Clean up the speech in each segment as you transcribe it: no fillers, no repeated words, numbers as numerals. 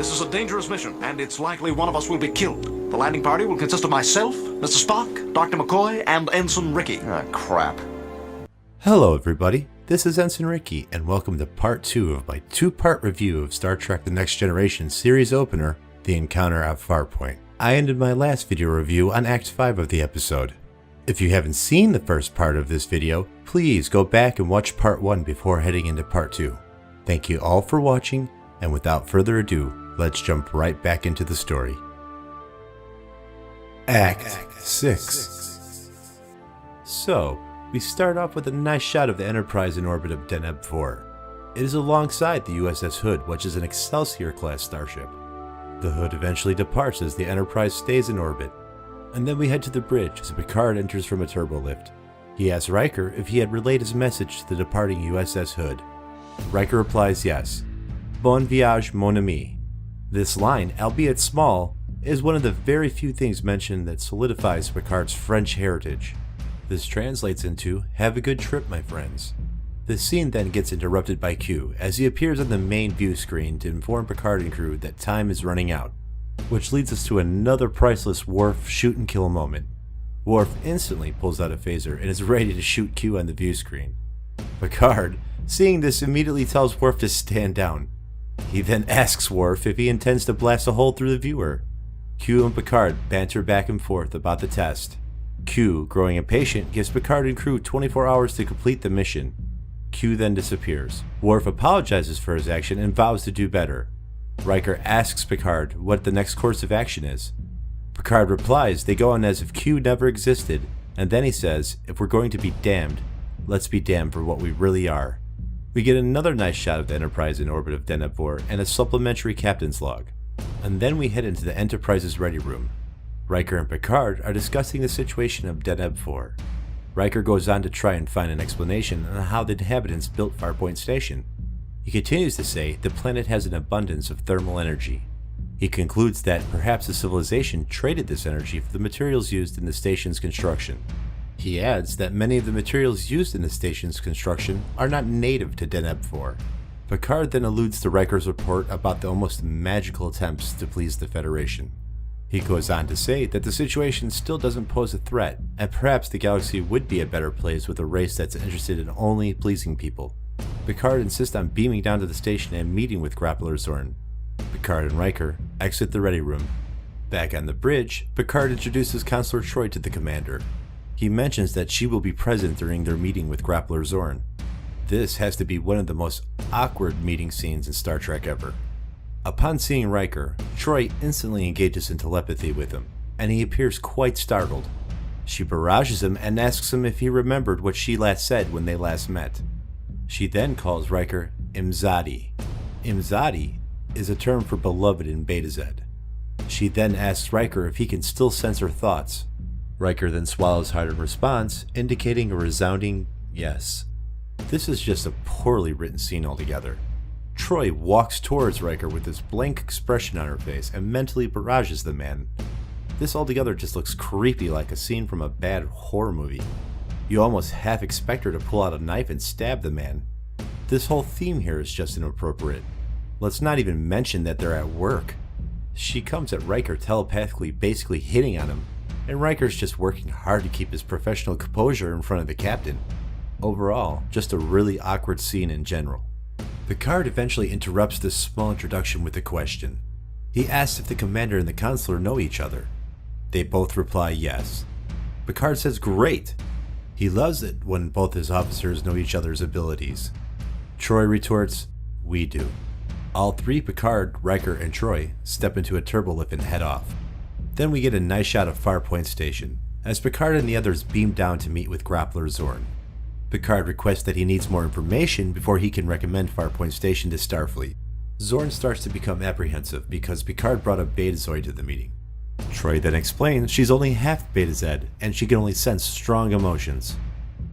This is a dangerous mission, and it's likely one of us will be killed. The landing party will consist of myself, Mr. Spock, Dr. McCoy, and Ensign Rickey. Ah, crap. Hello everybody, this is Ensign Rickey, and welcome to part 2 of my 2-part review of Star Trek The Next Generation series opener, The Encounter at Farpoint. I ended my last video review on Act 5 of the episode. If you haven't seen the first part of this video, please go back and watch part 1 before heading into part 2. Thank you all for watching, and without further ado, let's jump right back into the story. Act 6. So, we start off with a nice shot of the Enterprise in orbit of Deneb-4. It is alongside the USS Hood, which is an Excelsior-class starship. The Hood eventually departs as the Enterprise stays in orbit. And then we head to the bridge as Picard enters from a turbolift. He asks Riker if he had relayed his message to the departing USS Hood. Riker replies yes. Bon voyage, mon ami. This line, albeit small, is one of the very few things mentioned that solidifies Picard's French heritage. This translates into, have a good trip, my friends. The scene then gets interrupted by Q as he appears on the main view screen to inform Picard and crew that time is running out, which leads us to another priceless Worf shoot and kill moment. Worf instantly pulls out a phaser and is ready to shoot Q on the view screen. Picard, seeing this, immediately tells Worf to stand down. He then asks Worf if he intends to blast a hole through the viewer. Q and Picard banter back and forth about the test. Q, growing impatient, gives Picard and crew 24 hours to complete the mission. Q then disappears. Worf apologizes for his action and vows to do better. Riker asks Picard what the next course of action is. Picard replies they go on as if Q never existed, and then he says, if we're going to be damned, let's be damned for what we really are. We get another nice shot of the Enterprise in orbit of Deneb-4 and a supplementary captain's log. And then we head into the Enterprise's ready room. Riker and Picard are discussing the situation of Deneb-4. Riker goes on to try and find an explanation on how the inhabitants built Farpoint Station. He continues to say the planet has an abundance of thermal energy. He concludes that perhaps the civilization traded this energy for the materials used in the station's construction. He adds that many of the materials used in the station's construction are not native to Deneb-4. Picard then alludes to Riker's report about the almost magical attempts to please the Federation. He goes on to say that the situation still doesn't pose a threat, and perhaps the galaxy would be a better place with a race that's interested in only pleasing people. Picard insists on beaming down to the station and meeting with Grappler Zorn. Picard and Riker exit the ready room. Back on the bridge, Picard introduces Counselor Troi to the commander. He mentions that she will be present during their meeting with Grappler Zorn. This has to be one of the most awkward meeting scenes in Star Trek ever. Upon seeing Riker, Troi instantly engages in telepathy with him, and he appears quite startled. She barrages him and asks him if he remembered what she last said when they last met. She then calls Riker Imzadi. Imzadi is a term for beloved in Beta Z. She then asks Riker if he can still sense her thoughts. Riker then swallows hard in response, indicating a resounding yes. This is just a poorly written scene altogether. Troi walks towards Riker with this blank expression on her face and mentally barrages the man. This altogether just looks creepy, like a scene from a bad horror movie. You almost half expect her to pull out a knife and stab the man. This whole theme here is just inappropriate. Let's not even mention that they're at work. She comes at Riker telepathically, basically hitting on him, and Riker's just working hard to keep his professional composure in front of the captain. Overall, just a really awkward scene in general. Picard eventually interrupts this small introduction with a question. He asks if the commander and the counselor know each other. They both reply yes. Picard says great. He loves it when both his officers know each other's abilities. Troi retorts, we do. All three, Picard, Riker, and Troi, step into a turbolift and head off. Then we get a nice shot of Farpoint Station, as Picard and the others beam down to meet with Grappler Zorn. Picard requests that he needs more information before he can recommend Farpoint Station to Starfleet. Zorn starts to become apprehensive because Picard brought a Betazoid to the meeting. Troi then explains she's only half Beta Z and she can only sense strong emotions.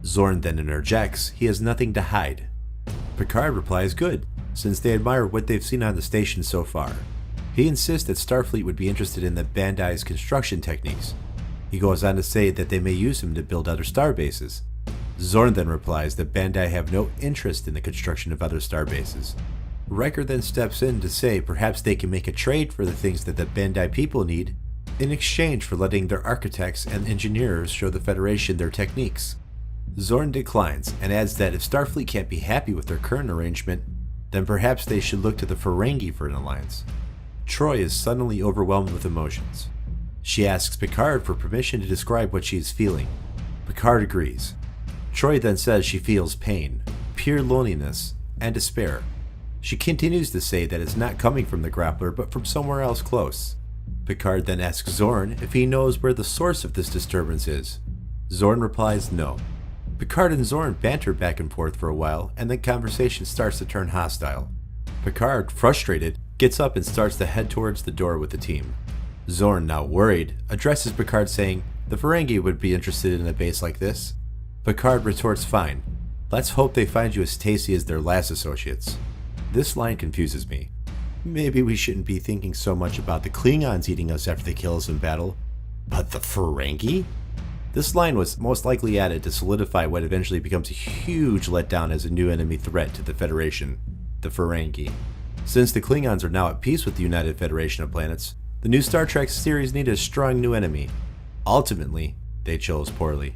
Zorn then interjects he has nothing to hide. Picard replies good, since they admire what they've seen on the station so far. He insists that Starfleet would be interested in the Bandai's construction techniques. He goes on to say that they may use him to build other starbases. Zorn then replies that Bandai have no interest in the construction of other starbases. Riker then steps in to say perhaps they can make a trade for the things that the Bandai people need in exchange for letting their architects and engineers show the Federation their techniques. Zorn declines and adds that if Starfleet can't be happy with their current arrangement, then perhaps they should look to the Ferengi for an alliance. Troi is suddenly overwhelmed with emotions. She asks Picard for permission to describe what she is feeling. Picard agrees. Troi then says she feels pain, pure loneliness, and despair. She continues to say that it's not coming from the grappler but from somewhere else close. Picard then asks Zorn if he knows where the source of this disturbance is. Zorn replies no. Picard and Zorn banter back and forth for a while, and then conversation starts to turn hostile. Picard, frustrated, gets up and starts to head towards the door with the team. Zorn, now worried, addresses Picard saying the Ferengi would be interested in a base like this. Picard retorts fine. Let's hope they find you as tasty as their last associates. This line confuses me. Maybe we shouldn't be thinking so much about the Klingons eating us after they kill us in battle, but the Ferengi? This line was most likely added to solidify what eventually becomes a huge letdown as a new enemy threat to the Federation, the Ferengi. Since the Klingons are now at peace with the United Federation of Planets, the new Star Trek series needed a strong new enemy. Ultimately, they chose poorly.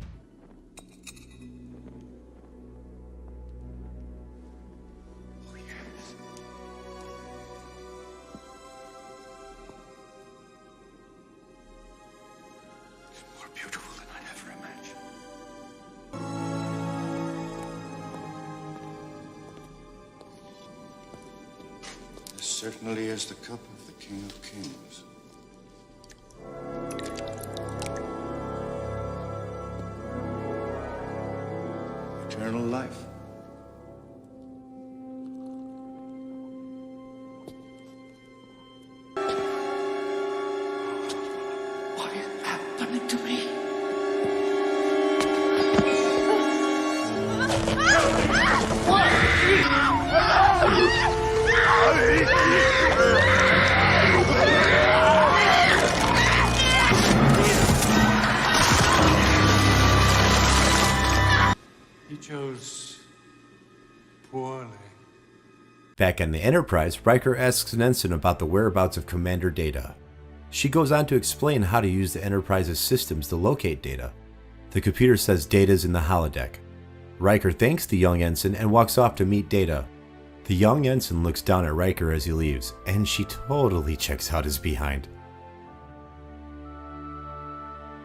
Certainly is the cup of the King of Kings. Eternal life. What is happening to me? He chose poorly. Back on the Enterprise, Riker asks an ensign about the whereabouts of Commander Data. She goes on to explain how to use the Enterprise's systems to locate Data. The computer says Data's in the holodeck. Riker thanks the young ensign and walks off to meet Data. The young ensign looks down at Riker as he leaves, and she totally checks out his behind.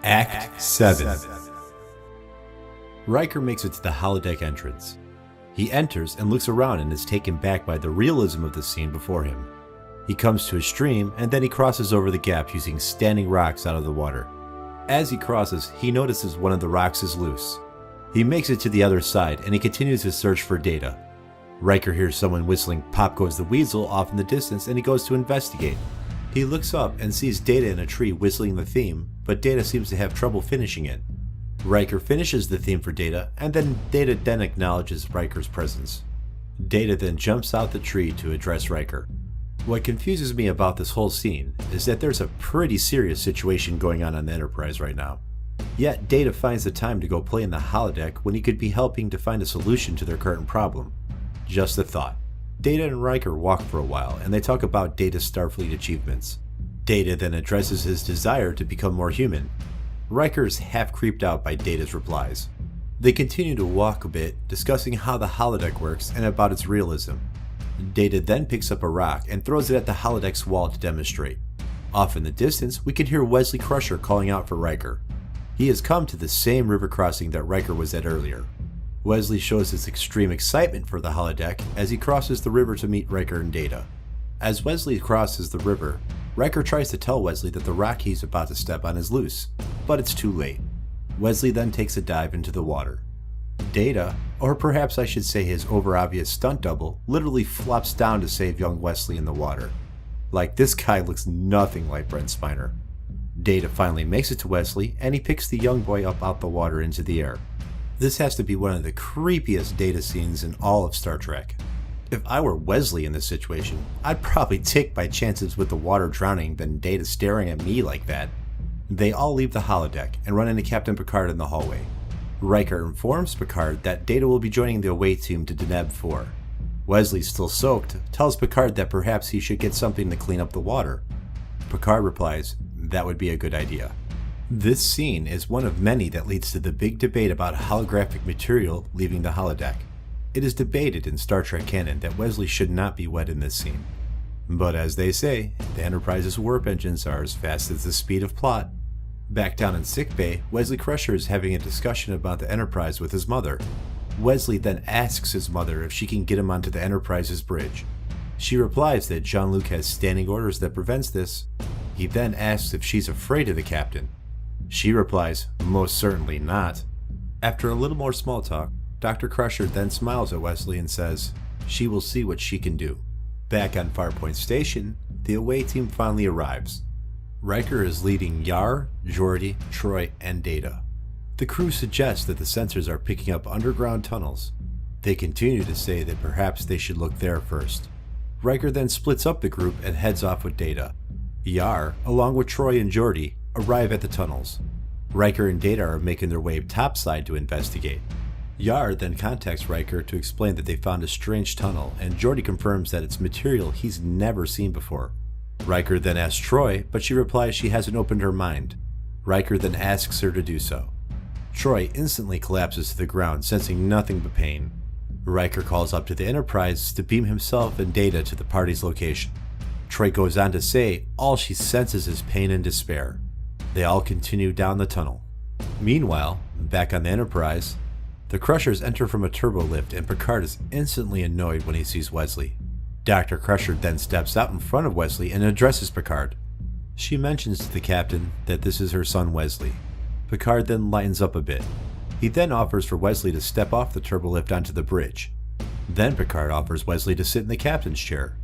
Act 7. Riker makes it to the holodeck entrance. He enters and looks around and is taken back by the realism of the scene before him. He comes to a stream and then he crosses over the gap using standing rocks out of the water. As he crosses, he notices one of the rocks is loose. He makes it to the other side and he continues his search for Data. Riker hears someone whistling "Pop Goes the Weasel" off in the distance and he goes to investigate. He looks up and sees Data in a tree whistling the theme, but Data seems to have trouble finishing it. Riker finishes the theme for Data, and then Data then acknowledges Riker's presence. Data then jumps out the tree to address Riker. What confuses me about this whole scene is that there's a pretty serious situation going on the Enterprise right now. Yet Data finds the time to go play in the holodeck when he could be helping to find a solution to their current problem. Just a thought. Data and Riker walk for a while and they talk about Data's Starfleet achievements. Data then addresses his desire to become more human. Riker is half creeped out by Data's replies. They continue to walk a bit, discussing how the holodeck works and about its realism. Data then picks up a rock and throws it at the holodeck's wall to demonstrate. Off in the distance, we can hear Wesley Crusher calling out for Riker. He has come to the same river crossing that Riker was at earlier. Wesley shows his extreme excitement for the holodeck as he crosses the river to meet Riker and Data. As Wesley crosses the river, Riker tries to tell Wesley that the rock he's about to step on is loose, but it's too late. Wesley then takes a dive into the water. Data, or perhaps I should say his over-obvious stunt double, literally flops down to save young Wesley in the water. Like, this guy looks nothing like Brent Spiner. Data finally makes it to Wesley, and he picks the young boy up out the water into the air. This has to be one of the creepiest Data scenes in all of Star Trek. If I were Wesley in this situation, I'd probably take my chances with the water drowning than Data staring at me like that. They all leave the holodeck and run into Captain Picard in the hallway. Riker informs Picard that Data will be joining the away team to Deneb 4. Wesley, still soaked, tells Picard that perhaps he should get something to clean up the water. Picard replies, that would be a good idea. This scene is one of many that leads to the big debate about holographic material leaving the holodeck. It is debated in Star Trek canon that Wesley should not be wet in this scene. But as they say, the Enterprise's warp engines are as fast as the speed of plot. Back down in sickbay, Wesley Crusher is having a discussion about the Enterprise with his mother. Wesley then asks his mother if she can get him onto the Enterprise's bridge. She replies that Jean-Luc has standing orders that prevents this. He then asks if she's afraid of the captain. She replies, most certainly not. After a little more small talk, Dr. Crusher then smiles at Wesley and says, she will see what she can do. Back on Farpoint Station, the away team finally arrives. Riker is leading Yar, Geordi, Troy, and Data. The crew suggests that the sensors are picking up underground tunnels. They continue to say that perhaps they should look there first. Riker then splits up the group and heads off with Data. Yar, along with Troy and Geordi, arrive at the tunnels. Riker and Data are making their way topside to investigate. Yar then contacts Riker to explain that they found a strange tunnel, and Geordi confirms that it's material he's never seen before. Riker then asks Troy, but she replies she hasn't opened her mind. Riker then asks her to do so. Troy instantly collapses to the ground, sensing nothing but pain. Riker calls up to the Enterprise to beam himself and Data to the party's location. Troy goes on to say all she senses is pain and despair. They all continue down the tunnel. Meanwhile, back on the Enterprise, the Crushers enter from a turbo lift and Picard is instantly annoyed when he sees Wesley. Dr. Crusher then steps out in front of Wesley and addresses Picard. She mentions to the captain that this is her son Wesley. Picard then lightens up a bit. He then offers for Wesley to step off the turbolift onto the bridge. Then Picard offers Wesley to sit in the captain's chair.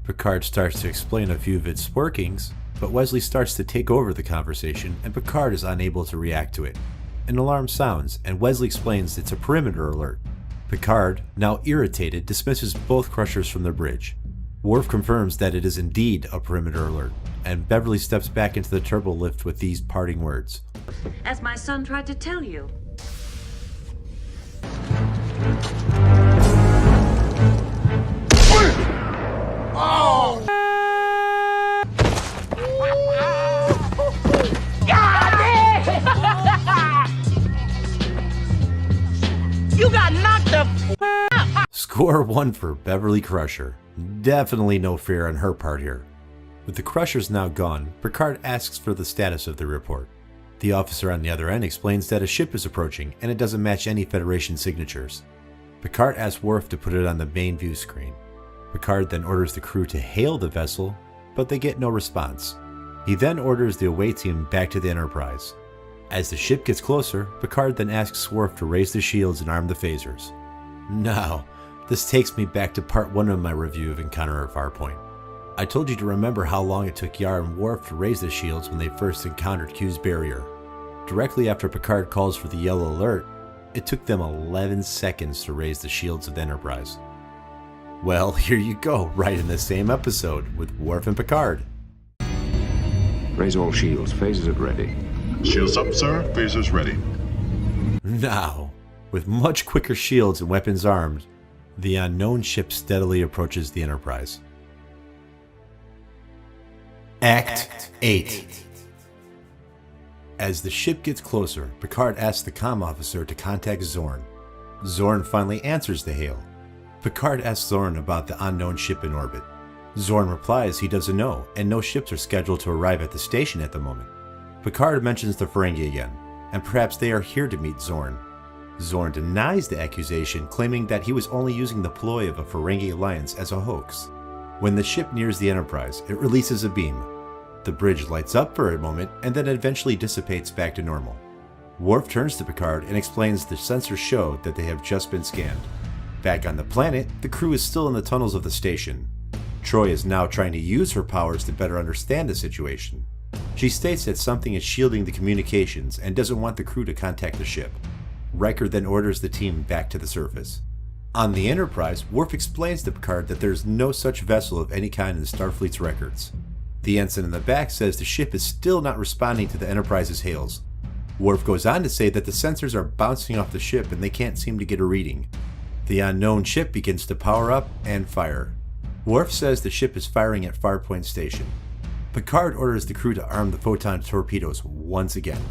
Picard starts to explain a few of its workings, but Wesley starts to take over the conversation and Picard is unable to react to it. An alarm sounds and Wesley explains it's a perimeter alert. Picard, now irritated, dismisses both Crushers from the bridge. Worf confirms that it is indeed a perimeter alert, and Beverly steps back into the turbo lift with these parting words. As my son tried to tell you. Oh! You got knocked the Score 1 for Beverly Crusher. Definitely no fear on her part here. With the Crushers now gone, Picard asks for the status of the report. The officer on the other end explains that a ship is approaching and it doesn't match any Federation signatures. Picard asks Worf to put it on the main view screen. Picard then orders the crew to hail the vessel, but they get no response. He then orders the away team back to the Enterprise. As the ship gets closer, Picard then asks Worf to raise the shields and arm the phasers. Now, this takes me back to part 1 of my review of Encounter at Farpoint. I told you to remember how long it took Yar and Worf to raise the shields when they first encountered Q's barrier. Directly after Picard calls for the yellow alert, it took them 11 seconds to raise the shields of the Enterprise. Well, here you go, right in the same episode with Worf and Picard. Raise all shields. Phasers at ready. Shields up, sir. Phasers ready. Now, with much quicker shields and weapons armed, the unknown ship steadily approaches the Enterprise. Act 8. As the ship gets closer, Picard asks the comm officer to contact Zorn. Zorn finally answers the hail. Picard asks Zorn about the unknown ship in orbit. Zorn replies he doesn't know, and no ships are scheduled to arrive at the station at the moment. Picard mentions the Ferengi again, and perhaps they are here to meet Zorn. Zorn denies the accusation, claiming that he was only using the ploy of a Ferengi alliance as a hoax. When the ship nears the Enterprise, it releases a beam. The bridge lights up for a moment and then eventually dissipates back to normal. Worf turns to Picard and explains the sensors show that they have just been scanned. Back on the planet, the crew is still in the tunnels of the station. Troy is now trying to use her powers to better understand the situation. She states that something is shielding the communications and doesn't want the crew to contact the ship. Riker then orders the team back to the surface. On the Enterprise, Worf explains to Picard that there is no such vessel of any kind in Starfleet's records. The ensign in the back says the ship is still not responding to the Enterprise's hails. Worf goes on to say that the sensors are bouncing off the ship and they can't seem to get a reading. The unknown ship begins to power up and fire. Worf says the ship is firing at Farpoint Station. Picard orders the crew to arm the photon torpedoes once again.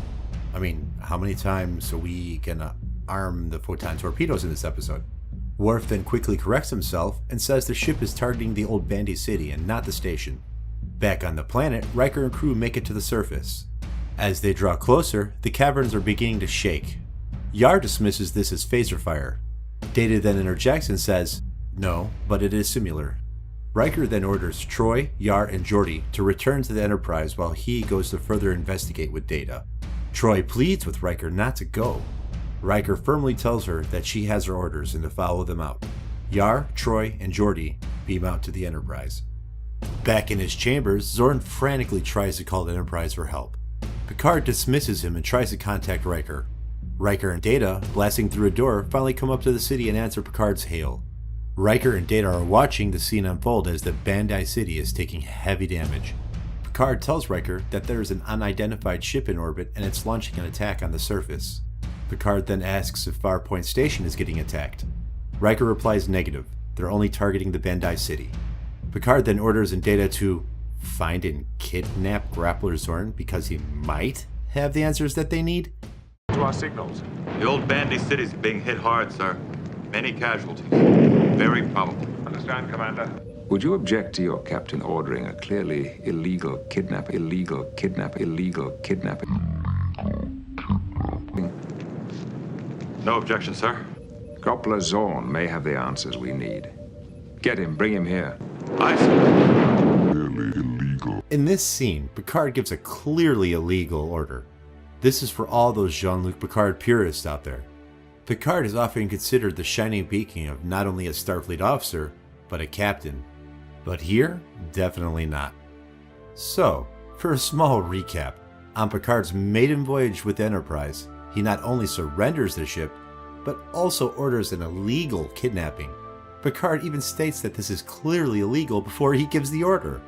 I mean, how many times are we gonna arm the photon torpedoes in this episode? Worf then quickly corrects himself and says the ship is targeting the old Bandy City and not the station. Back on the planet, Riker and crew make it to the surface. As they draw closer, the caverns are beginning to shake. Yar dismisses this as phaser fire. Data then interjects and says, "No, but it is similar." Riker then orders Troy, Yar, and Geordi to return to the Enterprise while he goes to further investigate with Data. Troy pleads with Riker not to go. Riker firmly tells her that she has her orders and to follow them out. Yar, Troy, and Geordi beam out to the Enterprise. Back in his chambers, Zorn frantically tries to call the Enterprise for help. Picard dismisses him and tries to contact Riker. Riker and Data, blasting through a door, finally come up to the city and answer Picard's hail. Riker and Data are watching the scene unfold as the Bandai City is taking heavy damage. Picard tells Riker that there is an unidentified ship in orbit and it's launching an attack on the surface. Picard then asks if Farpoint Station is getting attacked. Riker replies negative, they're only targeting the Bandai City. Picard then orders Data to find and kidnap Grappler Zorn because he might have the answers that they need. To our signals. The old Bandy City's being hit hard, sir. Many casualties. Very probable. Understand, Commander? Would you object to your captain ordering a clearly illegal kidnapping? No objection, sir. Grappler Zorn may have the answers we need. Get him, bring him here. Aye, sir. Clearly illegal. In this scene, Picard gives a clearly illegal order. This is for all those Jean-Luc Picard purists out there. Picard is often considered the shining beacon of not only a Starfleet officer, but a captain. But here, definitely not. So, for a small recap, on Picard's maiden voyage with Enterprise, he not only surrenders the ship, but also orders an illegal kidnapping. Picard even states that this is clearly illegal before he gives the order.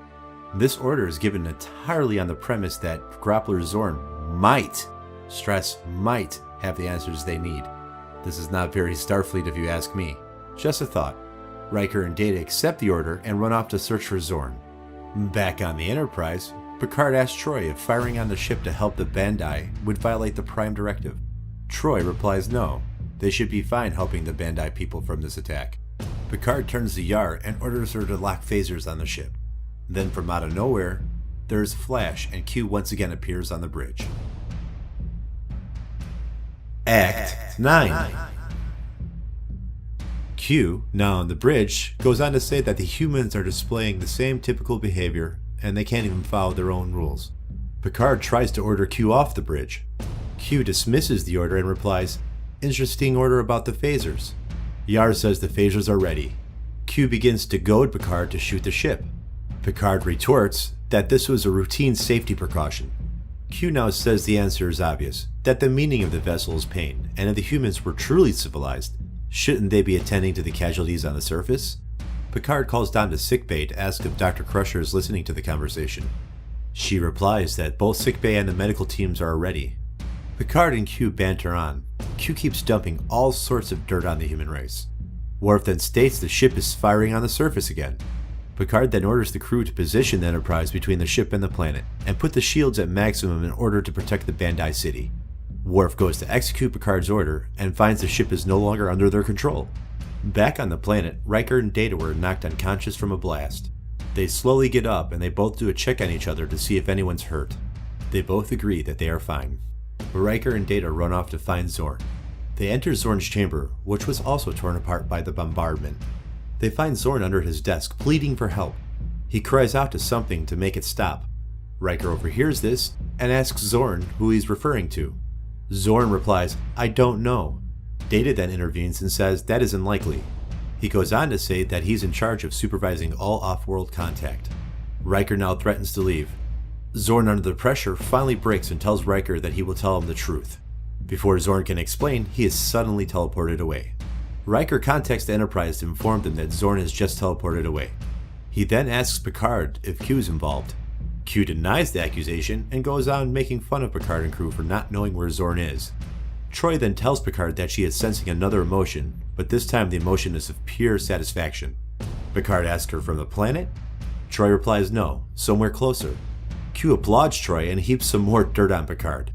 This order is given entirely on the premise that Grappler Zorn might, stress might, have the answers they need. This is not very Starfleet if you ask me. Just a thought. Riker and Data accept the order and run off to search for Zorn. Back on the Enterprise, Picard asks Troy if firing on the ship to help the Bandai would violate the Prime Directive. Troy replies no, they should be fine helping the Bandai people from this attack. Picard turns to Yar and orders her to lock phasers on the ship. Then from out of nowhere, there is a flash and Q once again appears on the bridge. Act 9. Q, now on the bridge, goes on to say that the humans are displaying the same typical behavior and they can't even follow their own rules. Picard tries to order Q off the bridge. Q dismisses the order and replies, "Interesting order about the phasers." Yar says the phasers are ready. Q begins to goad Picard to shoot the ship. Picard retorts that this was a routine safety precaution. Q now says the answer is obvious, that the meaning of the vessel is pain, and if the humans were truly civilized, shouldn't they be attending to the casualties on the surface? Picard calls down to sickbay to ask if Dr. Crusher is listening to the conversation. She replies that both sickbay and the medical teams are ready. Picard and Q banter on. Q keeps dumping all sorts of dirt on the human race. Worf then states the ship is firing on the surface again. Picard then orders the crew to position the Enterprise between the ship and the planet, and put the shields at maximum in order to protect the Bandai City. Worf goes to execute Picard's order, and finds the ship is no longer under their control. Back on the planet, Riker and Data were knocked unconscious from a blast. They slowly get up, and they both do a check on each other to see if anyone's hurt. They both agree that they are fine. Riker and Data run off to find Zorn. They enter Zorn's chamber, which was also torn apart by the bombardment. They find Zorn under his desk, pleading for help. He cries out to something to make it stop. Riker overhears this and asks Zorn who he's referring to. Zorn replies, "I don't know." Data then intervenes and says that is unlikely. He goes on to say that he's in charge of supervising all off-world contact. Riker now threatens to leave. Zorn, under the pressure, finally breaks and tells Riker that he will tell him the truth. Before Zorn can explain, he is suddenly teleported away. Riker contacts the Enterprise to inform them that Zorn has just teleported away. He then asks Picard if Q is involved. Q denies the accusation and goes on making fun of Picard and crew for not knowing where Zorn is. Troy then tells Picard that she is sensing another emotion, but this time the emotion is of pure satisfaction. Picard asks her from the planet? Troy replies no, somewhere closer. Q applauds Troy and heaps some more dirt on Picard.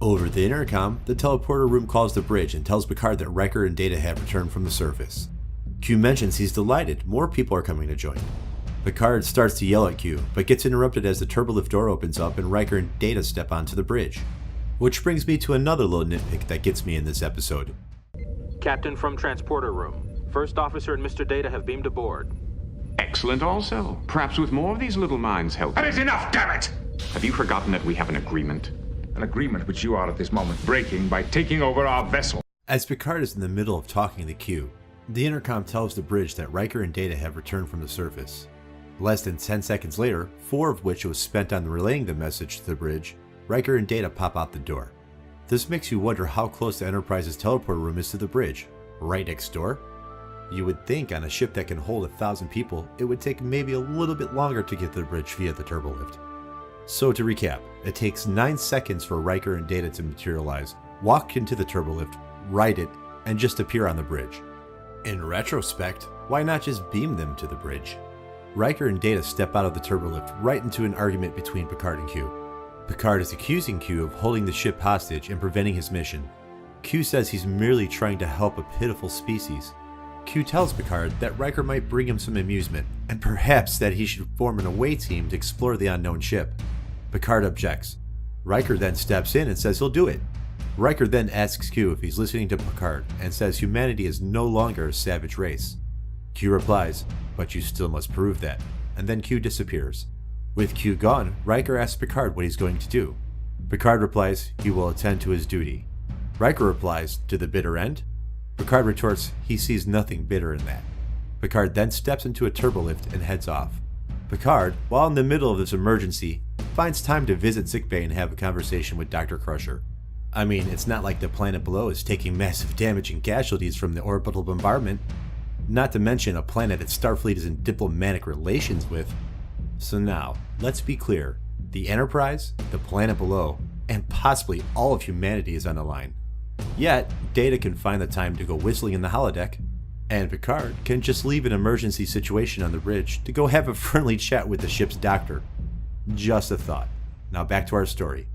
Over the intercom, the teleporter room calls the bridge and tells Picard that Riker and Data have returned from the surface. Q mentions he's delighted more people are coming to join. Picard starts to yell at Q, but gets interrupted as the turbolift door opens up and Riker and Data step onto the bridge. Which brings me to another little nitpick that gets me in this episode. Captain from transporter room. First officer and Mr. Data have beamed aboard. Excellent also. Perhaps with more of these little minds helping. That is enough, damn it! Have you forgotten that we have an agreement? An agreement which you are at this moment breaking by taking over our vessel. As Picard is in the middle of talking to Q, the intercom tells the bridge that Riker and Data have returned from the surface. Less than 10 seconds later, 4 of which was spent on relaying the message to the bridge, Riker and Data pop out the door. This makes you wonder how close the Enterprise's teleporter room is to the bridge. Right next door? You would think on a ship that can hold 1,000 people, it would take maybe a little bit longer to get to the bridge via the turbolift. So to recap, it takes 9 seconds for Riker and Data to materialize, walk into the turbolift, ride it, and just appear on the bridge. In retrospect, why not just beam them to the bridge? Riker and Data step out of the turbolift right into an argument between Picard and Q. Picard is accusing Q of holding the ship hostage and preventing his mission. Q says he's merely trying to help a pitiful species. Q tells Picard that Riker might bring him some amusement, and perhaps that he should form an away team to explore the unknown ship. Picard objects. Riker then steps in and says he'll do it. Riker then asks Q if he's listening to Picard and says humanity is no longer a savage race. Q replies, but you still must prove that, and then Q disappears. With Q gone, Riker asks Picard what he's going to do. Picard replies he will attend to his duty. Riker replies, to the bitter end? Picard retorts he sees nothing bitter in that. Picard then steps into a turbolift and heads off. Picard, while in the middle of this emergency, finds time to visit sickbay and have a conversation with Dr. Crusher. I mean, it's not like the planet below is taking massive damage and casualties from the orbital bombardment, not to mention a planet that Starfleet is in diplomatic relations with. So now, let's be clear, the Enterprise, the planet below, and possibly all of humanity is on the line. Yet, Data can find the time to go whistling in the holodeck, and Picard can just leave an emergency situation on the bridge to go have a friendly chat with the ship's doctor. Just a thought. Now back to our story.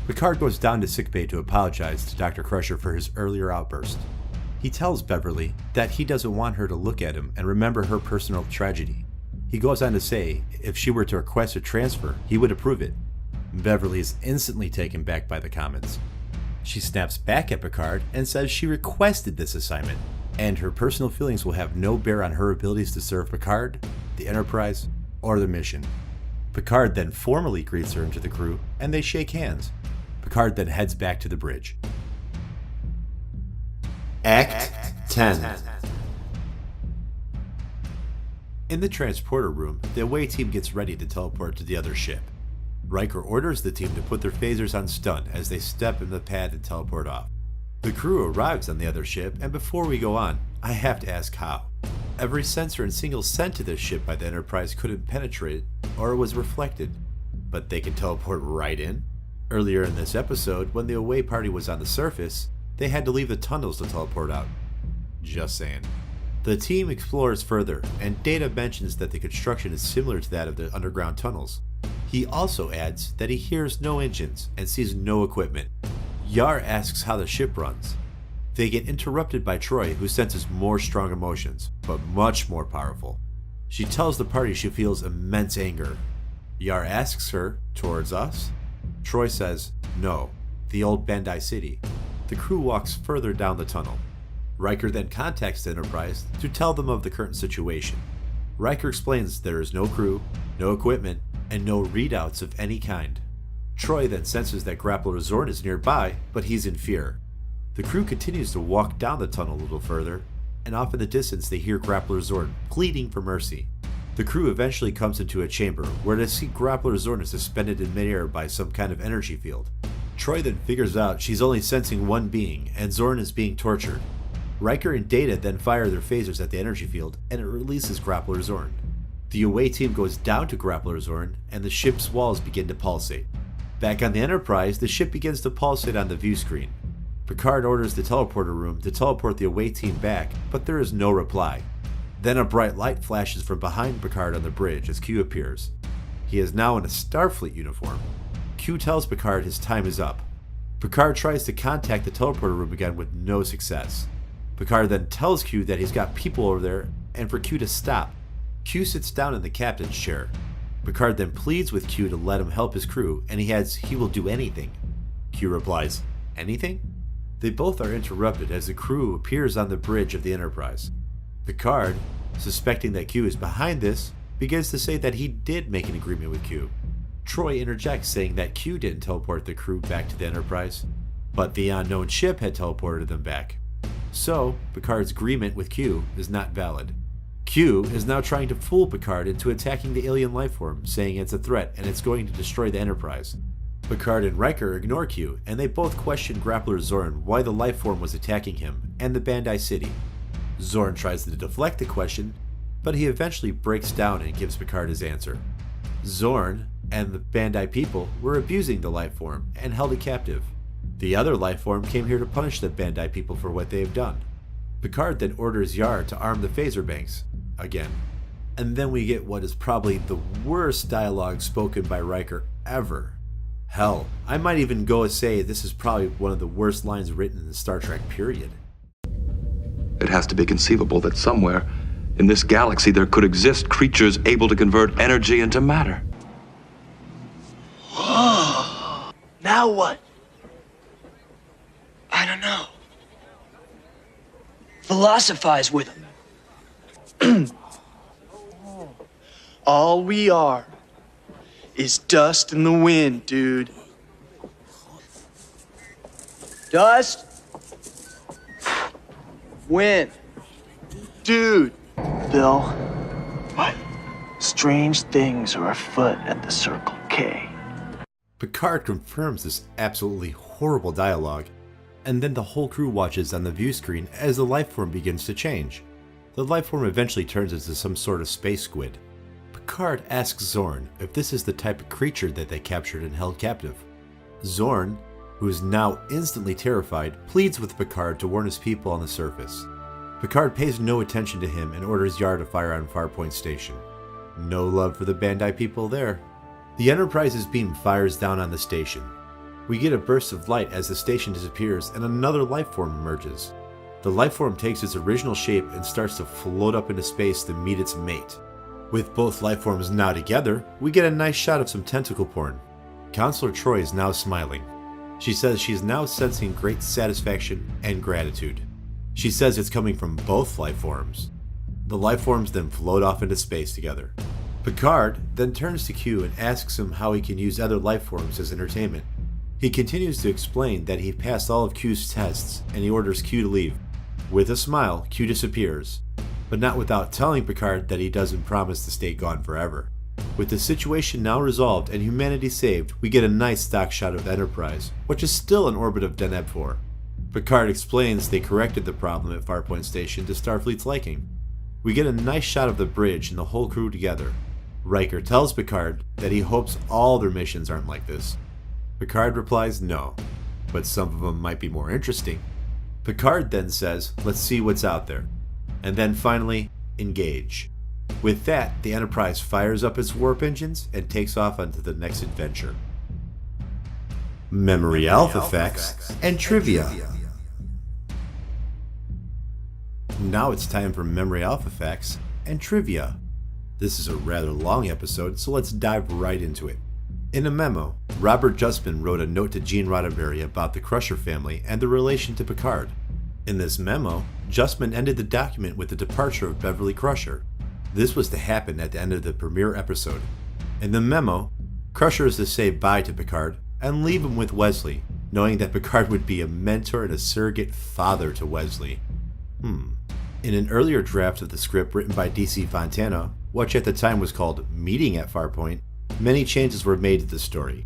Picard goes down to sickbay to apologize to Dr. Crusher for his earlier outburst. He tells Beverly that he doesn't want her to look at him and remember her personal tragedy. He goes on to say if she were to request a transfer, he would approve it. Beverly is instantly taken back by the comments. She snaps back at Picard and says she requested this assignment, and her personal feelings will have no bear on her abilities to serve Picard, the Enterprise, or the mission. Picard then formally greets her into the crew, and they shake hands. Picard then heads back to the bridge. Act 10. In the transporter room, the away team gets ready to teleport to the other ship. Riker orders the team to put their phasers on Stunt as they step in the pad and teleport off. The crew arrives on the other ship, and before we go on, I have to ask how. Every sensor and signal sent to this ship by the Enterprise couldn't penetrate it, or it was reflected. But they can teleport right in? Earlier in this episode, when the away party was on the surface, they had to leave the tunnels to teleport out. Just saying. The team explores further, and Data mentions that the construction is similar to that of the underground tunnels. He also adds that he hears no engines and sees no equipment. Yar asks how the ship runs. They get interrupted by Troy, who senses more strong emotions, but much more powerful. She tells the party she feels immense anger. Yar asks her, towards us? Troy says, no, the old Bandai City. The crew walks further down the tunnel. Riker then contacts the Enterprise to tell them of the current situation. Riker explains there is no crew, no equipment, and no readouts of any kind. Troy then senses that Grappler Zorn is nearby, but he's in fear. The crew continues to walk down the tunnel a little further, and off in the distance they hear Grappler Zorn pleading for mercy. The crew eventually comes into a chamber where they see Grappler Zorn is suspended in midair by some kind of energy field. Troy then figures out she's only sensing one being, and Zorn is being tortured. Riker and Data then fire their phasers at the energy field, and it releases Grappler Zorn. The away team goes down to Grappler Zorn, and the ship's walls begin to pulsate. Back on the Enterprise, the ship begins to pulsate on the view screen. Picard orders the teleporter room to teleport the away team back, but there is no reply. Then a bright light flashes from behind Picard on the bridge as Q appears. He is now in a Starfleet uniform. Q tells Picard his time is up. Picard tries to contact the teleporter room again with no success. Picard then tells Q that he's got people over there and for Q to stop. Q sits down in the captain's chair. Picard then pleads with Q to let him help his crew, and he adds he will do anything. Q replies, anything? They both are interrupted as the crew appears on the bridge of the Enterprise. Picard, suspecting that Q is behind this, begins to say that he did make an agreement with Q. Troy interjects saying that Q didn't teleport the crew back to the Enterprise, but the unknown ship had teleported them back. So, Picard's agreement with Q is not valid. Q is now trying to fool Picard into attacking the alien lifeform, saying it's a threat and it's going to destroy the Enterprise. Picard and Riker ignore Q, and they both question Grappler Zorn why the lifeform was attacking him and the Bandai City. Zorn tries to deflect the question, but he eventually breaks down and gives Picard his answer. Zorn and the Bandai people were abusing the lifeform and held it captive. The other lifeform came here to punish the Bandai people for what they have done. Picard then orders Yar to arm the phaser banks again. And then we get what is probably the worst dialogue spoken by Riker ever. Hell, I might even go and say this is probably one of the worst lines written in the Star Trek period. It has to be conceivable that somewhere in this galaxy there could exist creatures able to convert energy into matter. Whoa. Now what? I don't know. Philosophize with them. All we are is dust in the wind, dude. Dust. Wind. Dude. Bill. What? Strange things are afoot at the Circle K. Picard confirms this absolutely horrible dialogue, and then the whole crew watches on the view screen as the lifeform begins to change. The lifeform eventually turns into some sort of space squid. Picard asks Zorn if this is the type of creature that they captured and held captive. Zorn, who is now instantly terrified, pleads with Picard to warn his people on the surface. Picard pays no attention to him and orders Yar to fire on Farpoint Station. No love for the Bandai people there. The Enterprise's beam fires down on the station. We get a burst of light as the station disappears and another lifeform emerges. The lifeform takes its original shape and starts to float up into space to meet its mate. With both lifeforms now together, we get a nice shot of some tentacle porn. Counselor Troy is now smiling. She says she is now sensing great satisfaction and gratitude. She says it's coming from both lifeforms. The lifeforms then float off into space together. Picard then turns to Q and asks him how he can use other lifeforms as entertainment. He continues to explain that he passed all of Q's tests and he orders Q to leave. With a smile, Q disappears, but not without telling Picard that he doesn't promise to stay gone forever. With the situation now resolved and humanity saved, we get a nice stock shot of the Enterprise, which is still in orbit of Deneb 4. Picard explains they corrected the problem at Farpoint Station to Starfleet's liking. We get a nice shot of the bridge and the whole crew together. Riker tells Picard that he hopes all their missions aren't like this. Picard replies no, but some of them might be more interesting. Picard then says, let's see what's out there. And then finally, engage. With that, the Enterprise fires up its warp engines and takes off onto the next adventure. Memory Alpha Facts and Trivia. Now it's time for Memory Alpha Facts and Trivia. This is a rather long episode, so let's dive right into it. In a memo, Robert Justman wrote a note to Gene Roddenberry about the Crusher family and their relation to Picard. In this memo, Justman ended the document with the departure of Beverly Crusher. This was to happen at the end of the premiere episode. In the memo, Crusher is to say bye to Picard and leave him with Wesley, knowing that Picard would be a mentor and a surrogate father to Wesley. In an earlier draft of the script written by D.C. Fontana, which at the time was called Meeting at Farpoint, many changes were made to the story.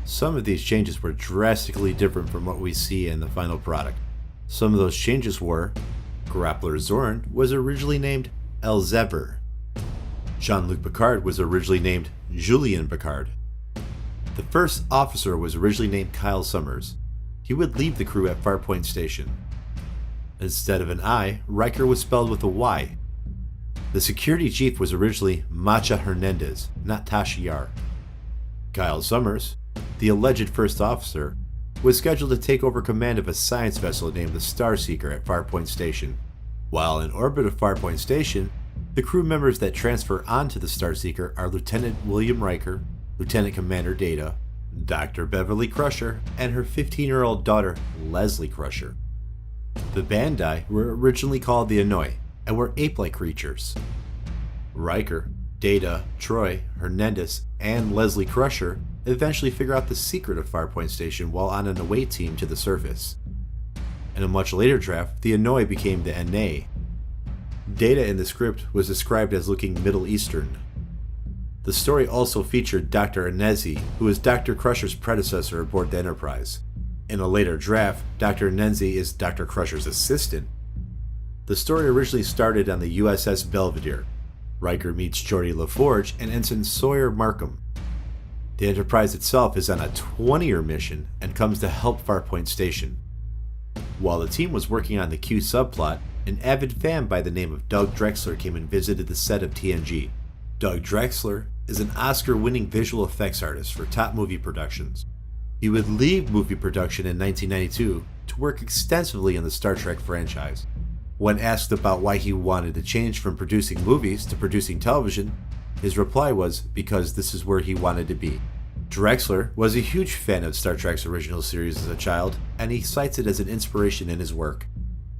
Some of these changes were drastically different from what we see in the final product. Some of those changes were: Grappler Zorn was originally named Elzever. Jean-Luc Picard was originally named Julien Picard. The first officer was originally named Kyle Summers. he would leave the crew at Farpoint Station. Instead of an I, Riker was spelled with a Y. The security chief was originally Macha Hernandez, not Tasha Yar. Kyle Summers, the alleged first officer, was scheduled to take over command of a science vessel named the Starseeker at Farpoint Station. While in orbit of Farpoint Station, the crew members that transfer onto the Starseeker are Lieutenant William Riker, Lieutenant Commander Data, Dr. Beverly Crusher, and her 15-year-old daughter, Leslie Crusher. The Bandai were originally called the Anoi, and were ape-like creatures. Riker, Data, Troy, Hernandez, and Leslie Crusher eventually figure out the secret of Farpoint Station while on an away team to the surface. In a much later draft, the Anoi became the Na. Data in the script was described as looking Middle Eastern. The story also featured Dr. Anezi, who was Dr. Crusher's predecessor aboard the Enterprise. In a later draft, Dr. Anezi is Dr. Crusher's assistant. The story originally started on the USS Belvedere. Riker meets Geordi LaForge and Ensign Sawyer Markham. The Enterprise itself is on a 20-year mission and comes to help Farpoint Station. While the team was working on the Q subplot, an avid fan by the name of Doug Drexler came and visited the set of TNG. Doug Drexler is an Oscar-winning visual effects artist for top movie productions. He would leave movie production in 1992 to work extensively in the Star Trek franchise. When asked about why he wanted to change from producing movies to producing television, his reply was because this is where he wanted to be. Drexler was a huge fan of Star Trek's original series as a child, and he cites it as an inspiration in his work.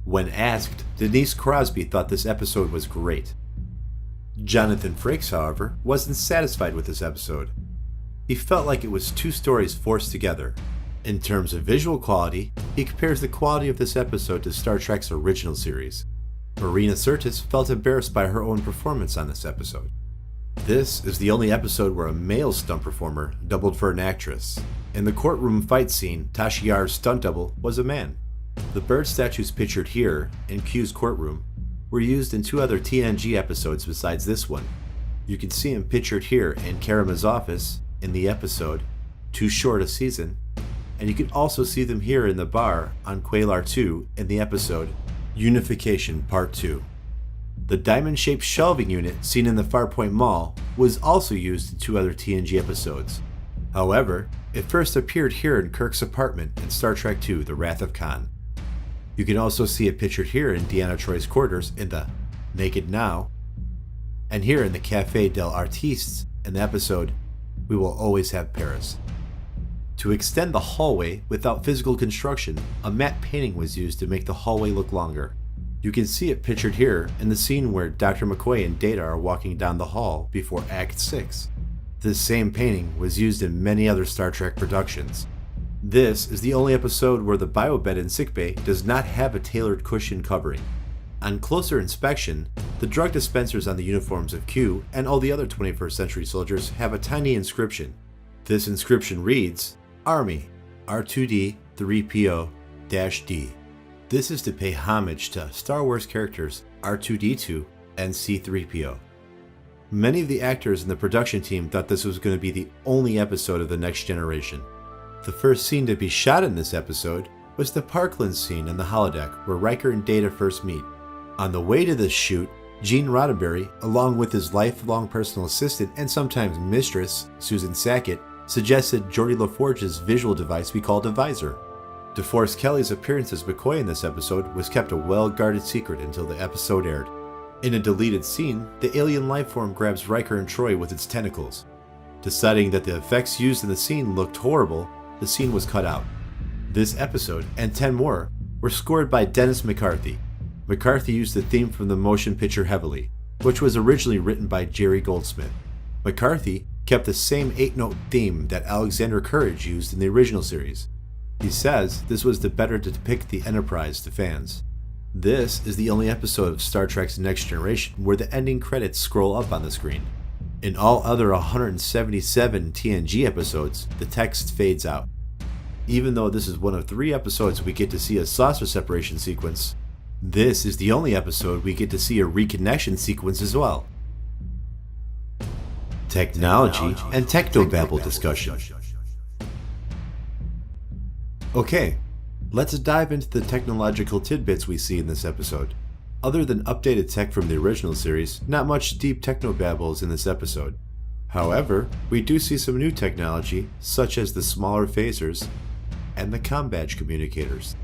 When asked, Denise Crosby thought this episode was great. Jonathan Frakes, however, wasn't satisfied with this episode. He felt like it was two stories forced together. In terms of visual quality, he compares the quality of this episode to Star Trek's original series. Marina Sirtis felt embarrassed by her own performance on this episode. This is the only episode where a male stunt performer doubled for an actress. In the courtroom fight scene, Tasha Yar's stunt double was a man. The bird statues pictured here, in Q's courtroom, were used in two other TNG episodes besides this one. You can see him pictured here in Karima's office, in the episode Too Short a Season, and you can also see them here in the bar on Quaylar 2 in the episode Unification Part 2. The diamond-shaped shelving unit seen in the Farpoint Mall was also used in two other TNG episodes. However, it first appeared here in Kirk's apartment in Star Trek II The Wrath of Khan. You can also see it pictured here in Deanna Troy's quarters in the Naked Now, and here in the Café del Artistes in the episode We Will Always Have Paris. To extend the hallway without physical construction, a matte painting was used to make the hallway look longer. You can see it pictured here in the scene where Dr. McCoy and Data are walking down the hall before Act 6. This same painting was used in many other Star Trek productions. This is the only episode where the biobed in sickbay does not have a tailored cushion covering. On closer inspection, the drug dispensers on the uniforms of Q and all the other 21st century soldiers have a tiny inscription. This inscription reads, Army, R2D 3PO-D. This is to pay homage to Star Wars characters R2D2 and C3PO. Many of the actors in the production team thought this was going to be the only episode of The Next Generation. The first scene to be shot in this episode was the Parkland scene in the holodeck where Riker and Data first meet. On the way to this shoot, Gene Roddenberry, along with his lifelong personal assistant and sometimes mistress, Susan Sackett, suggested Geordi LaForge's visual device be called a visor. DeForest Kelly's appearance as McCoy in this episode was kept a well-guarded secret until the episode aired. In a deleted scene, the alien lifeform grabs Riker and Troy with its tentacles. Deciding that the effects used in the scene looked horrible, the scene was cut out. This episode, and 10 more, were scored by Dennis McCarthy. McCarthy used the theme from the motion picture Heavily, which was originally written by Jerry Goldsmith. McCarthy kept the same 8-note theme that Alexander Courage used in the original series. He says this was to better depict the Enterprise to fans. This is the only episode of Star Trek's Next Generation where the ending credits scroll up on the screen. In all other 177 TNG episodes, the text fades out. Even though this is one of 3 episodes we get to see a saucer separation sequence, this is the only episode we get to see a reconnection sequence as well. Technology and technobabble discussion. Okay, Let's dive into the technological tidbits we see in this episode. Other than updated tech from the original series, not much deep technobabble is in this episode. However, we do see some new technology, such as the smaller phasers and the combadge communicators.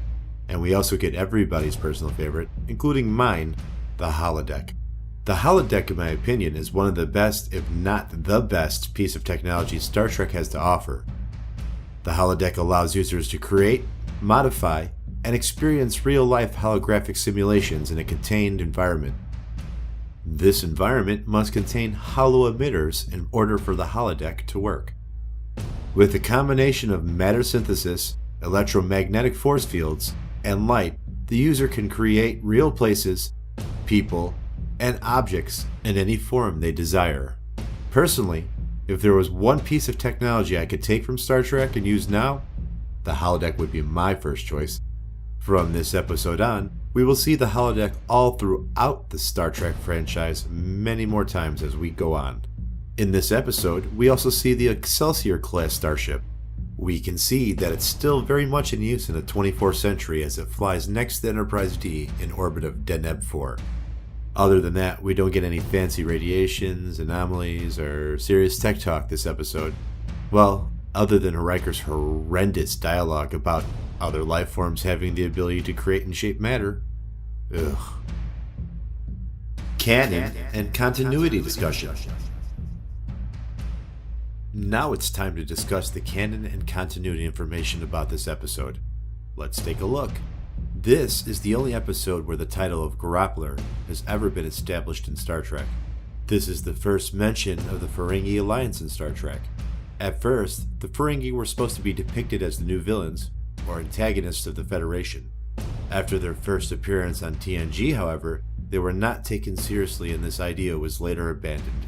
And we also get everybody's personal favorite, including mine, the holodeck. The holodeck, in my opinion, is one of the best, if not the best, piece of technology Star Trek has to offer. The holodeck allows users to create, modify, and experience real-life holographic simulations in a contained environment. This environment must contain holo emitters in order for the holodeck to work. With a combination of matter synthesis, electromagnetic force fields, and light, the user can create real places, people, and objects in any form they desire. Personally, if there was one piece of technology I could take from Star Trek and use now, the holodeck would be my first choice. From this episode on, we will see the holodeck all throughout the Star Trek franchise many more times as we go on. In this episode, we also see the Excelsior-class starship. We can see that it's still very much in use in the 24th century as it flies next to the Enterprise D in orbit of Deneb-4. Other than that, we don't get any fancy radiations, anomalies, or serious tech talk this episode. Well, other than Riker's horrendous dialogue about other life forms having the ability to create and shape matter. Ugh. Canon and continuity discussion. Now it's time to discuss the canon and continuity information about this episode. Let's take a look. This is the only episode where the title of Grappler has ever been established in Star Trek. This is the first mention of the Ferengi Alliance in Star Trek. At first, the Ferengi were supposed to be depicted as the new villains, or antagonists of the Federation. After their first appearance on TNG, however, they were not taken seriously and this idea was later abandoned.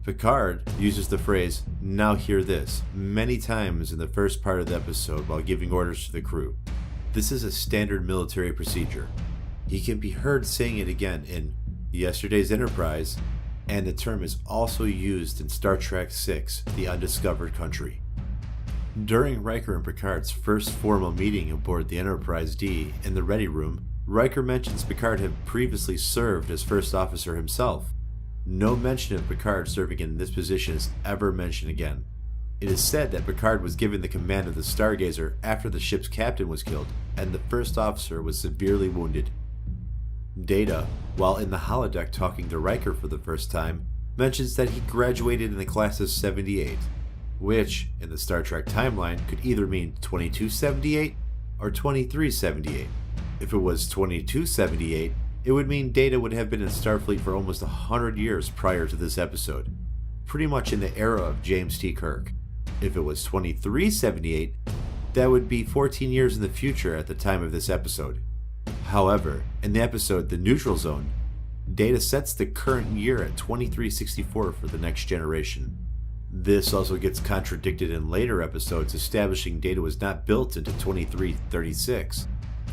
Picard uses the phrase, "Now hear this," many times in the first part of the episode while giving orders to the crew. This is a standard military procedure. He can be heard saying it again in Yesterday's Enterprise, and the term is also used in Star Trek VI, The Undiscovered Country. During Riker and Picard's first formal meeting aboard the Enterprise D in the Ready Room, Riker mentions Picard had previously served as first officer himself. No mention of Picard serving in this position is ever mentioned again. It is said that Picard was given the command of the Stargazer after the ship's captain was killed and the first officer was severely wounded. Data, while in the holodeck talking to Riker for the first time, mentions that he graduated in the class of 78, which, in the Star Trek timeline, could either mean 2278 or 2378. If it was 2278, it would mean Data would have been in Starfleet for almost 100 years prior to this episode, pretty much in the era of James T. Kirk. If it was 2378, that would be 14 years in the future at the time of this episode. However, in the episode The Neutral Zone, Data sets the current year at 2364 for the next generation. This also gets contradicted in later episodes, establishing Data was not built into 2336.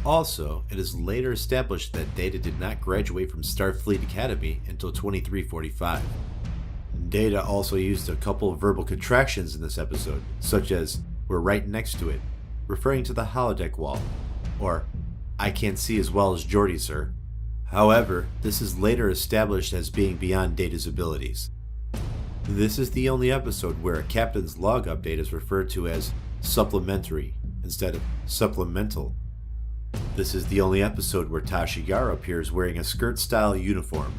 Also, it is later established that Data did not graduate from Starfleet Academy until 2345. Data also used a couple of verbal contractions in this episode, such as, "We're right next to it," referring to the holodeck wall, or, "I can't see as well as Geordi, sir." However, this is later established as being beyond Data's abilities. This is the only episode where a captain's log update is referred to as supplementary instead of supplemental. This is the only episode where Tasha Yar appears wearing a skirt-style uniform.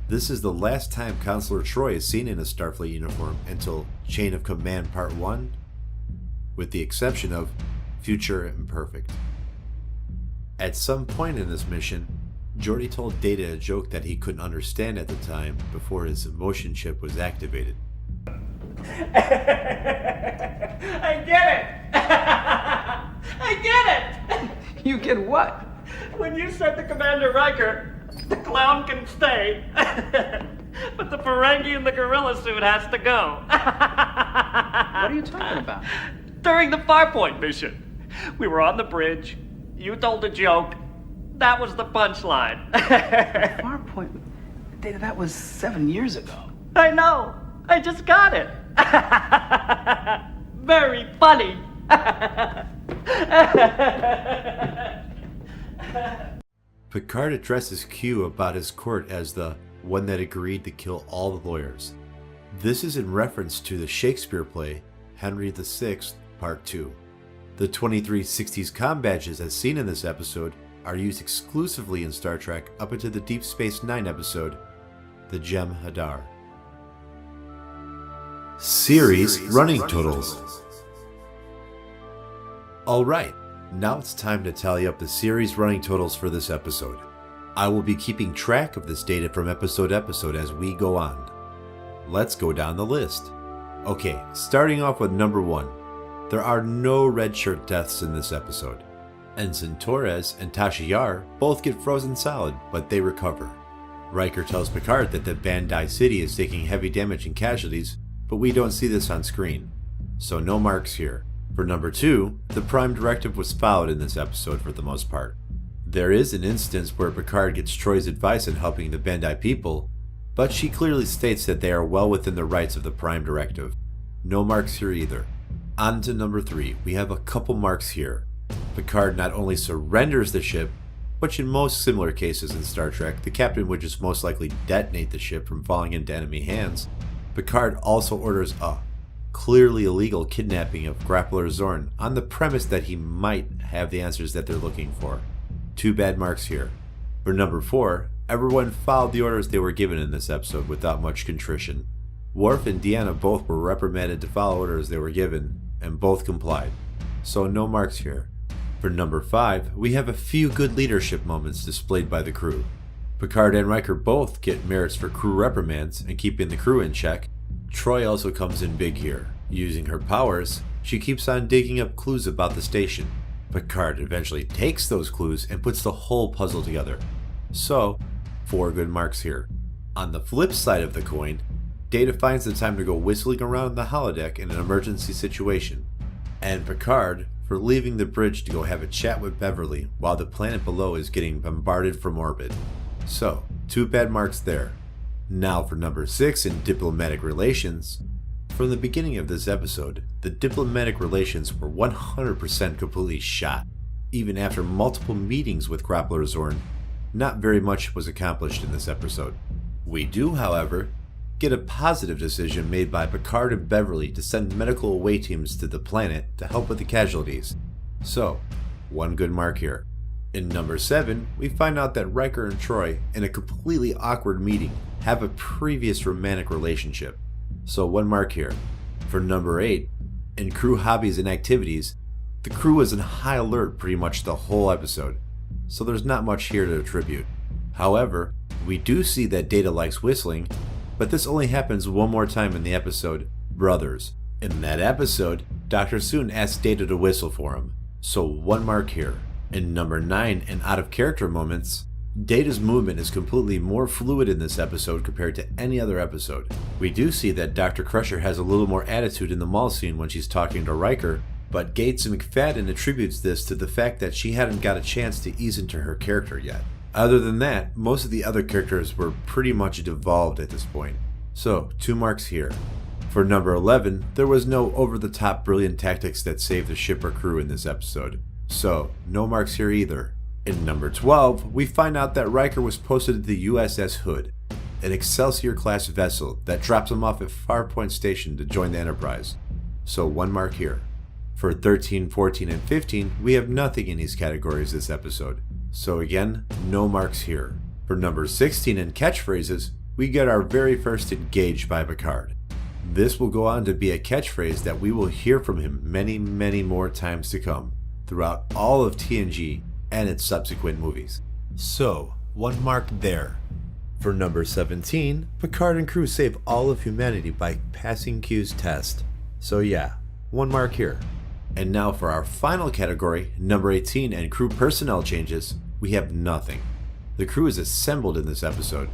This is the last time Counselor Troy is seen in a Starfleet uniform until Chain of Command Part 1, with the exception of Future Imperfect. At some point in this mission, Geordi told Data a joke that he couldn't understand at the time before his emotion chip was activated. I get it! I get it! You get what? When you said to Commander Riker, the clown can stay, but the Ferengi in the gorilla suit has to go. What are you talking about? During the Farpoint mission, we were on the bridge, you told a joke, that was the punchline. Farpoint? Data, that was 7 years ago. I know, I just got it. Very funny. Picard addresses Q about his court as the one that agreed to kill all the lawyers. This is in reference to the Shakespeare play Henry VI, Part 2. The 2360s comm badges as seen in this episode are used exclusively in Star Trek up into the Deep Space Nine episode, The Gem Hadar. Series running totals. Alright, now it's time to tally up the series running totals for this episode. I will be keeping track of this data from episode to episode as we go on. Let's go down the list. Okay, starting off with number 1. There are no red shirt deaths in this episode. Ensign Torres and Tasha Yar both get frozen solid, but they recover. Riker tells Picard that the Bandai City is taking heavy damage and casualties, but we don't see this on screen, so no marks here. For number 2, the Prime Directive was followed in this episode for the most part. There is an instance where Picard gets Troy's advice in helping the Bandai people, but she clearly states that they are well within the rights of the Prime Directive. No marks here either. On to number 3, we have a couple marks here. Picard not only surrenders the ship, which in most similar cases in Star Trek, the captain would just most likely detonate the ship from falling into enemy hands. Picard also orders a clearly illegal kidnapping of Grappler Zorn on the premise that he might have the answers that they're looking for. 2 bad marks here. For number 4, everyone followed the orders they were given in this episode without much contrition. Worf and Deanna both were reprimanded to follow orders they were given, and both complied. So no marks here. For number 5, we have a few good leadership moments displayed by the crew. Picard and Riker both get merits for crew reprimands and keeping the crew in check. Troy also comes in big here. Using her powers, she keeps on digging up clues about the station. Picard eventually takes those clues and puts the whole puzzle together. So, 4 good marks here. On the flip side of the coin, Data finds the time to go whistling around the holodeck in an emergency situation. And Picard for leaving the bridge to go have a chat with Beverly while the planet below is getting bombarded from orbit. So, 2 bad marks there. Now for number 6 in diplomatic relations. From the beginning of this episode, the diplomatic relations were 100% completely shot. Even after multiple meetings with Grappler Zorn, not very much was accomplished in this episode. We do, however, get a positive decision made by Picard and Beverly to send medical away teams to the planet to help with the casualties. So, 1 good mark here. In number 7, we find out that Riker and Troy, in a completely awkward meeting, have a previous romantic relationship. So 1 mark here. For number 8, in crew hobbies and activities, the crew was in high alert pretty much the whole episode, so there's not much here to attribute. However, we do see that Data likes whistling, but this only happens 1 more time in the episode Brothers. In that episode, Dr. Soon asks Data to whistle for him, so 1 mark here. In number 9, in out of character moments, Data's movement is completely more fluid in this episode compared to any other episode. We do see that Dr. Crusher has a little more attitude in the mall scene when she's talking to Riker, but Gates McFadden attributes this to the fact that she hadn't got a chance to ease into her character yet. Other than that, most of the other characters were pretty much devolved at this point. So, 2 marks here. For number 11, there was no over-the-top brilliant tactics that saved the ship or crew in this episode. So, no marks here either. In number 12, we find out that Riker was posted to the USS Hood, an Excelsior-class vessel that drops him off at Farpoint Station to join the Enterprise. So 1 mark here. For 13, 14, and 15, we have nothing in these categories this episode. So again, no marks here. For number 16 in catchphrases, we get our very first engage by Picard. This will go on to be a catchphrase that we will hear from him many, many more times to come, throughout all of TNG and its subsequent movies. So, 1 mark there. For number 17, Picard and crew save all of humanity by passing Q's test. So yeah, 1 mark here. And now for our final category, number 18 and crew personnel changes, we have nothing. The crew is assembled in this episode,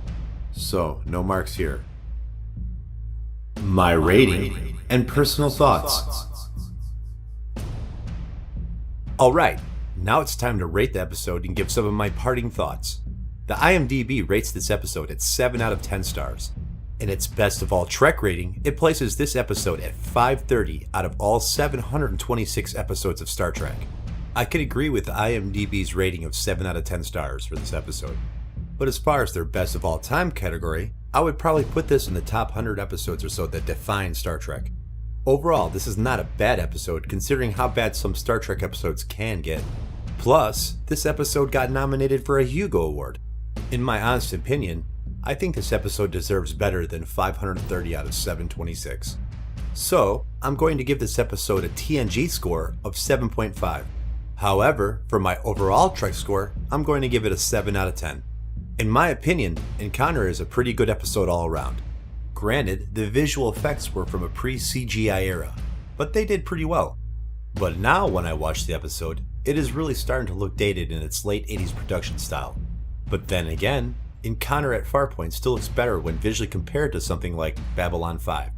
so no marks here. My rating and personal thoughts. Alright, now it's time to rate the episode and give some of my parting thoughts. The IMDb rates this episode at 7 out of 10 stars. In its best of all Trek rating, it places this episode at 530 out of all 726 episodes of Star Trek. I could agree with IMDb's rating of 7 out of 10 stars for this episode. But as far as their best of all time category, I would probably put this in the top 100 episodes or so that define Star Trek. Overall, this is not a bad episode considering how bad some Star Trek episodes can get. Plus, this episode got nominated for a Hugo Award. In my honest opinion, I think this episode deserves better than 530 out of 726. So, I'm going to give this episode a TNG score of 7.5. However, for my overall Trek score, I'm going to give it a 7 out of 10. In my opinion, Encounter is a pretty good episode all around. Granted, the visual effects were from a pre-CGI era, but they did pretty well. But now when I watch the episode, it is really starting to look dated in its late 80s production style. But then again, Encounter at Farpoint still looks better when visually compared to something like Babylon 5.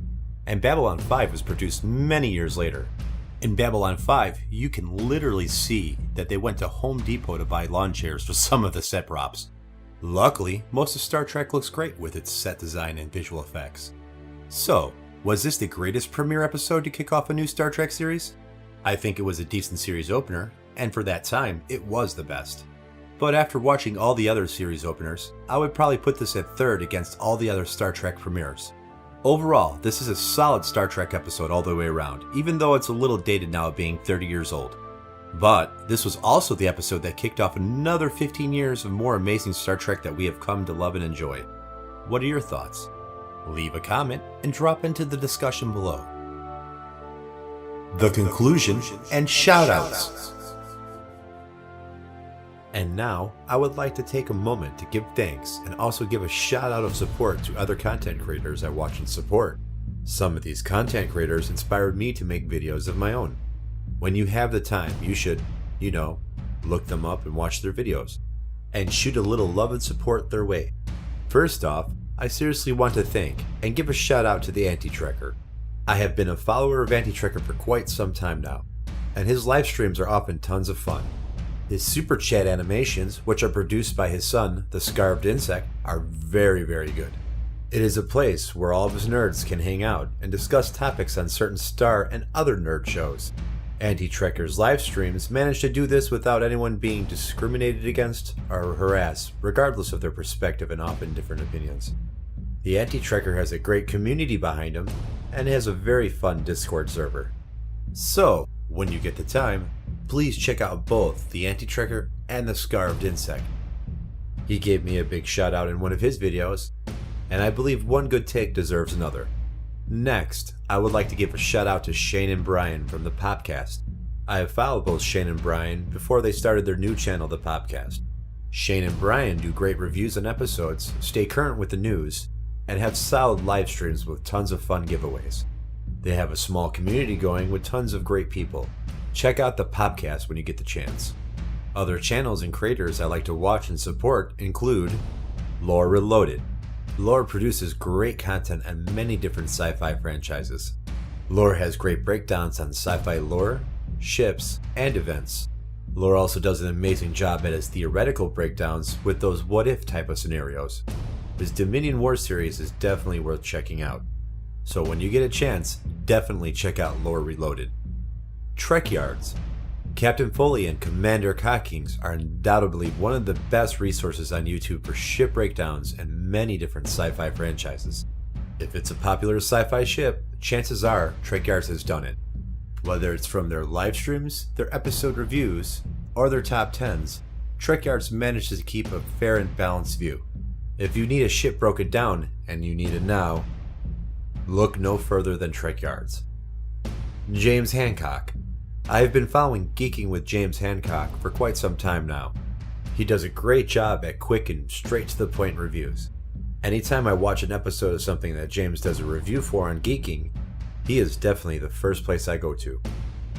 And Babylon 5 was produced many years later. In Babylon 5, you can literally see that they went to Home Depot to buy lawn chairs for some of the set props. Luckily, most of Star Trek looks great with its set design and visual effects. So, was this the greatest premiere episode to kick off a new Star Trek series? I think it was a decent series opener, and for that time, it was the best. But after watching all the other series openers, I would probably put this at third against all the other Star Trek premieres. Overall, this is a solid Star Trek episode all the way around, even though it's a little dated now being 30 years old. But this was also the episode that kicked off another 15 years of more amazing Star Trek that we have come to love and enjoy. What are your thoughts? Leave a comment and drop into the discussion below. The conclusion and shoutouts. And now, I would like to take a moment to give thanks and also give a shout out of support to other content creators I watch and support. Some of these content creators inspired me to make videos of my own. When you have the time, you should, look them up and watch their videos. And shoot a little love and support their way. First off, I seriously want to thank and give a shout out to the Anti-Trekker. I have been a follower of Anti-Trekker for quite some time now, and his live streams are often tons of fun. His super chat animations, which are produced by his son, the Scarved Insect, are very, very good. It is a place where all of his nerds can hang out and discuss topics on certain Star and other nerd shows. Anti-Trekker's live streams manage to do this without anyone being discriminated against or harassed, regardless of their perspective and often different opinions. The Anti-Trekker has a great community behind him and has a very fun Discord server. So, when you get the time, please check out both the Anti-Trekker and the Scarved Insect. He gave me a big shout out in one of his videos, and I believe one good take deserves another. Next, I would like to give a shout out to Shane and Brian from the Popcast. I have followed both Shane and Brian before they started their new channel, the Popcast. Shane and Brian do great reviews on episodes, stay current with the news, and have solid live streams with tons of fun giveaways. They have a small community going with tons of great people. Check out the Popcast when you get the chance. Other channels and creators I like to watch and support include Lore Reloaded. Lore produces great content on many different sci-fi franchises. Lore has great breakdowns on sci-fi lore, ships, and events. Lore also does an amazing job at his theoretical breakdowns with those what-if type of scenarios. His Dominion War series is definitely worth checking out. So when you get a chance, definitely check out Lore Reloaded. Trek Yards. Captain Foley and Commander Cockings are undoubtedly one of the best resources on YouTube for ship breakdowns and many different sci-fi franchises. If it's a popular sci-fi ship, chances are Trek Yards has done it. Whether it's from their live streams, their episode reviews, or their top 10s, Trek Yards manages to keep a fair and balanced view. If you need a ship broken down, and you need it now, look no further than Trek Yards. James Hancock. I have been following Geeking with James Hancock for quite some time now. He does a great job at quick and straight to the point reviews. Anytime I watch an episode of something that James does a review for on Geeking, he is definitely the first place I go to.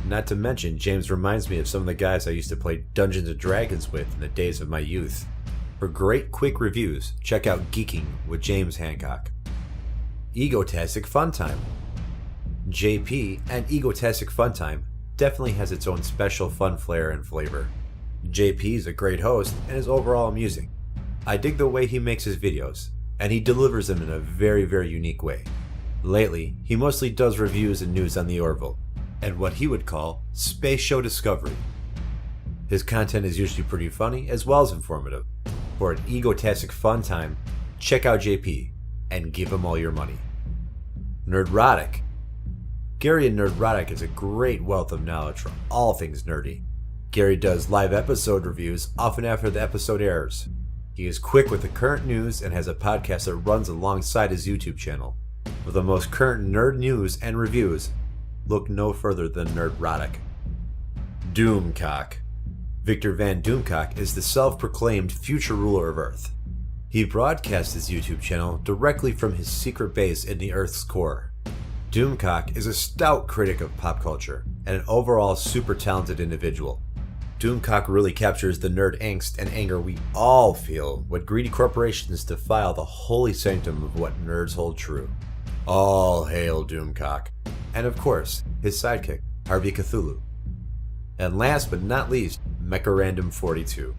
Not to mention, James reminds me of some of the guys I used to play Dungeons & Dragons with in the days of my youth. For great quick reviews, check out Geeking with James Hancock. Egotastic Fun Time. JP and Egotastic Fun Time definitely has its own special fun flair and flavor. JP is a great host and is overall amusing. I dig the way he makes his videos. and he delivers them in a very, very unique way. Lately, he mostly does reviews and news on the Orville, and what he would call space show discovery. His content is usually pretty funny as well as informative. For an egotastic fun time, check out JP and give him all your money. Nerdrotic. Gary and Nerdrotic is a great wealth of knowledge for all things nerdy. Gary does live episode reviews often after the episode airs. He is quick with the current news and has a podcast that runs alongside his YouTube channel. For the most current nerd news and reviews, look no further than Nerdrotic. Doomcock. Victor Van Doomcock is the self-proclaimed future ruler of Earth. He broadcasts his YouTube channel directly from his secret base in the Earth's core. Doomcock is a stout critic of pop culture and an overall super talented individual. Doomcock really captures the nerd angst and anger we all feel when greedy corporations defile the holy sanctum of what nerds hold true. All hail Doomcock. And of course, his sidekick, Harvey Cthulhu. And last but not least, Mecha-Random42.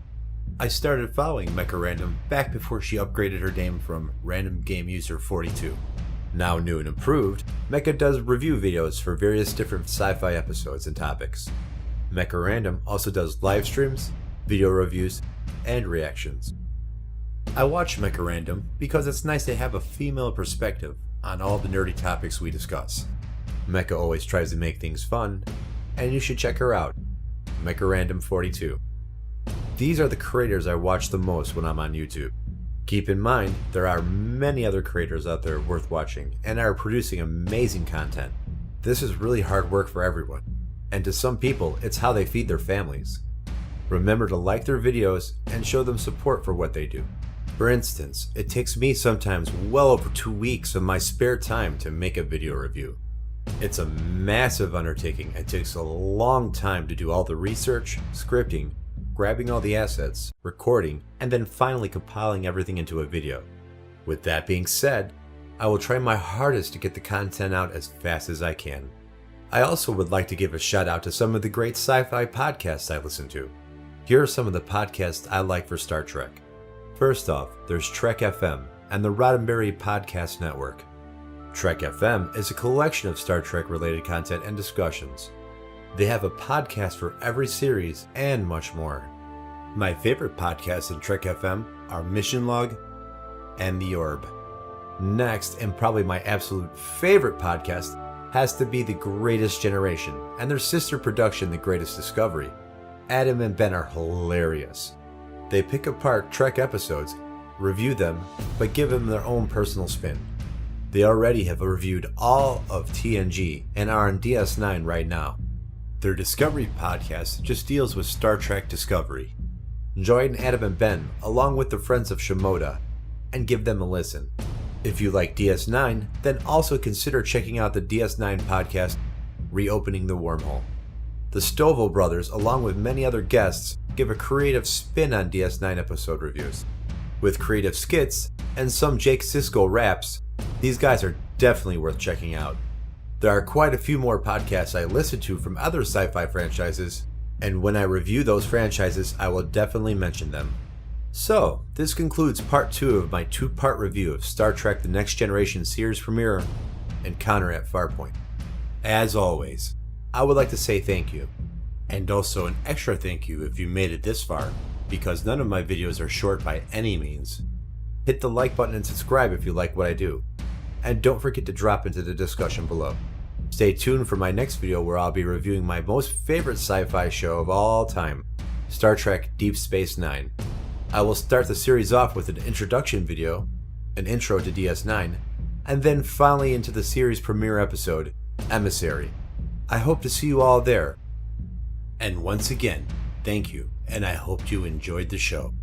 I started following Mecha-Random back before she upgraded her name from Random Game User 42. Now new and improved, Mecha does review videos for various different sci-fi episodes and topics. Mecha-Random also does live streams, video reviews, and reactions. I watch Mecha-Random because it's nice to have a female perspective on all the nerdy topics we discuss. Mecha always tries to make things fun, and you should check her out. Mecha-Random42. These are the creators I watch the most when I'm on YouTube. Keep in mind, there are many other creators out there worth watching and are producing amazing content. This is really hard work for everyone, and to some people, it's how they feed their families. Remember to like their videos and show them support for what they do. For instance, it takes me sometimes well over 2 weeks of my spare time to make a video review. It's a massive undertaking and takes a long time to do all the research, scripting, grabbing all the assets, recording, and then finally compiling everything into a video. With that being said, I will try my hardest to get the content out as fast as I can. I also would like to give a shout out to some of the great sci-fi podcasts I listen to. Here are some of the podcasts I like for Star Trek. First off, there's Trek FM and the Roddenberry Podcast Network. Trek FM is a collection of Star Trek related content and discussions. They have a podcast for every series and much more. My favorite podcasts in Trek FM are Mission Log and The Orb. Next, and probably my absolute favorite podcast, has to be The Greatest Generation and their sister production The Greatest Discovery. Adam and Ben are hilarious. They pick apart Trek episodes, review them, but give them their own personal spin. They already have reviewed all of TNG and are on DS9 right now. Their Discovery podcast just deals with Star Trek Discovery. Join Adam and Ben along with the friends of Shimoda and give them a listen. If you like DS9, then also consider checking out the DS9 podcast, Reopening the Wormhole. The Stovall brothers, along with many other guests, give a creative spin on DS9 episode reviews. With creative skits and some Jake Sisko raps, these guys are definitely worth checking out. There are quite a few more podcasts I listen to from other sci-fi franchises, and when I review those franchises, I will definitely mention them. So, this concludes part 2 of my 2-part review of Star Trek The Next Generation series premiere, Encounter at Farpoint. As always, I would like to say thank you, and also an extra thank you if you made it this far, because none of my videos are short by any means. Hit the like button and subscribe if you like what I do, and don't forget to drop into the discussion below. Stay tuned for my next video where I'll be reviewing my most favorite sci-fi show of all time, Star Trek Deep Space Nine. I will start the series off with an introduction video, an intro to DS9, and then finally into the series premiere episode, Emissary. I hope to see you all there. And once again, thank you, and I hope you enjoyed the show.